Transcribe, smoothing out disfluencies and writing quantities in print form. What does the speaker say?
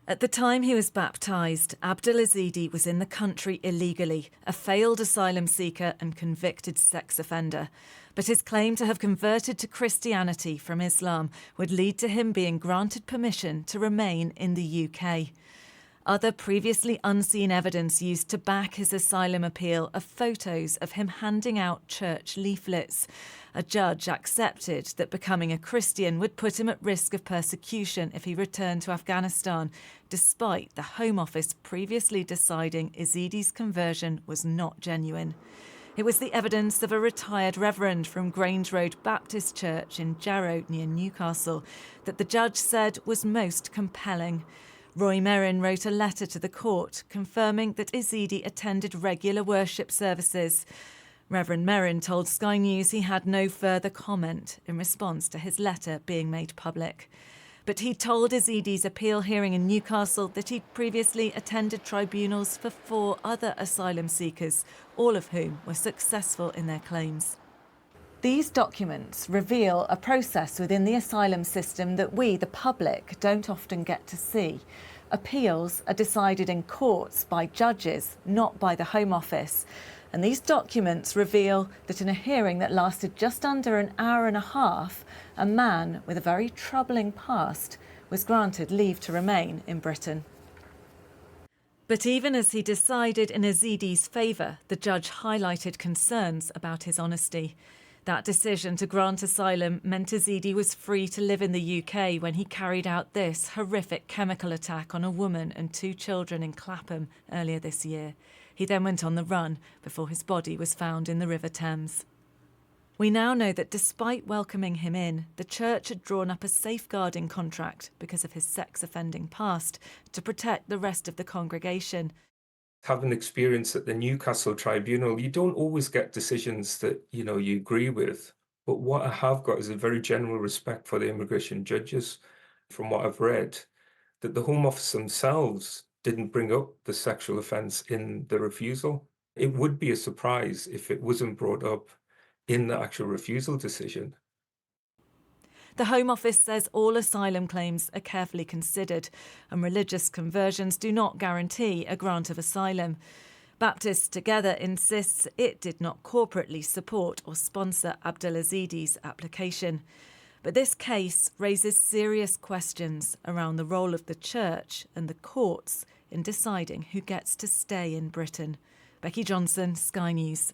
At the time he was baptised, Abdul Ezedi was in the country illegally, a failed asylum seeker and convicted sex offender. But his claim to have converted to Christianity from Islam would lead to him being granted permission to remain in the UK. Other previously unseen evidence used to back his asylum appeal are photos of him handing out church leaflets. A judge accepted that becoming a Christian would put him at risk of persecution if he returned to Afghanistan, despite the Home Office previously deciding Ezedi's conversion was not genuine. It was the evidence of a retired reverend from Grange Road Baptist Church in Jarrow near Newcastle that the judge said was most compelling. Roy Marin wrote a letter to the court confirming that Ezedi attended regular worship services. Reverend Marin told Sky News he had no further comment in response to his letter being made public. But he told Ezedi's appeal hearing in Newcastle that he'd previously attended tribunals for 4 other asylum seekers, all of whom were successful in their claims. These documents reveal a process within the asylum system that we, the public, don't often get to see. Appeals are decided in courts by judges, not by the Home Office. And these documents reveal that in a hearing that lasted just under an hour and a half, a man with a very troubling past was granted leave to remain in Britain. But even as he decided in Ezedi's favour, the judge highlighted concerns about his honesty. That decision to grant asylum meant Ezedi was free to live in the UK when he carried out this horrific chemical attack on a woman and 2 children in Clapham earlier this year. He then went on the run before his body was found in the River Thames. We now know that despite welcoming him in, the church had drawn up a safeguarding contract because of his sex offending past to protect the rest of the congregation. Having experience at the Newcastle tribunal, you don't always get decisions that, you agree with. But what I have got is a very general respect for the immigration judges, from what I've read, that the Home Office themselves didn't bring up the sexual offence in the refusal. It would be a surprise if it wasn't brought up in the actual refusal decision. The Home Office says all asylum claims are carefully considered, and religious conversions do not guarantee a grant of asylum. Baptists Together insists it did not corporately support or sponsor Abdul Ezedi's application. But this case raises serious questions around the role of the church and the courts in deciding who gets to stay in Britain. Becky Johnson, Sky News.